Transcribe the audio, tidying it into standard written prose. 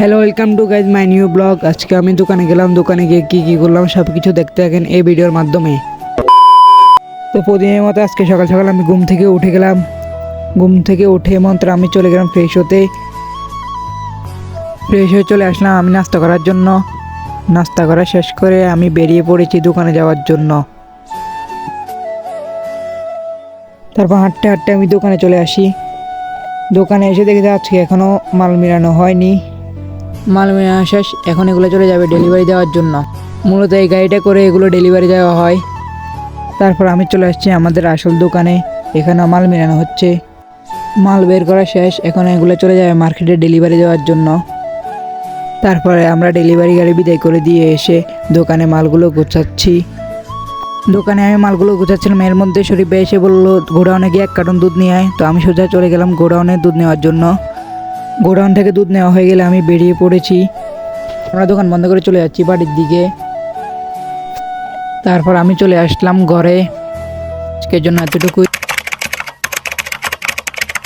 Hello, welcome to guys my new blog. আজকে আমি দোকানে গেলাম, দোকানে গিয়ে কী করলাম সব কিছু দেখতে থাকেন এই ভিডিওর মাধ্যমে। তো প্রতিদিনের মতো আজকে সকাল সকাল আমি ঘুম থেকে উঠে গেলাম। ঘুম থেকে উঠে মাত্র আমি চলে গেলাম ফ্রেশ হতে। ফ্রেশ হয়ে চলে আসলাম আমি নাস্তা করার জন্য। নাস্তা করা শেষ করে আমি বেরিয়ে পড়েছি দোকানে যাওয়ার জন্য। তারপর হাঁটতে হাঁটতে আমি দোকানে চলে আসি। দোকানে এসে দেখি যে আজকে এখনও মাল মেলানো হয়নি। মাল মেলানো শেষ, এখন এগুলো চলে যাবে ডেলিভারি দেওয়ার জন্য। মূলত এই গাড়িটা করে এগুলো ডেলিভারি দেওয়া হয়। তারপর আমি চলে আসছি আমাদের আসল দোকানে। এখানে মাল মেলানো হচ্ছে, মাল বের করা শেষ, এখন এগুলো চলে যাবে মার্কেটে ডেলিভারি দেওয়ার জন্য। তারপরে আমরা ডেলিভারি গাড়ি বিদায় করে দিয়ে এসে দোকানে মালগুলো গোছাচ্ছি। দোকানে আমি মালগুলো গোছাচ্ছিলাম, এর মধ্যে শরীফ ভাই এসে বললো গোডাউনে গিয়ে 1 কার্টন দুধ নিয়ে আয়। তো আমি সোজা চলে গেলাম গোডাউনে দুধ নেওয়ার জন্য। গোডাউন থেকে দুধ নেওয়া হয়ে গেলে আমি বেরিয়ে পড়েছি। আমরা দোকান বন্ধ করে চলে যাচ্ছি বাড়ির দিকে। তারপর আমি চলে আসলাম ঘরে। আজকের জন্য এতটুকুই।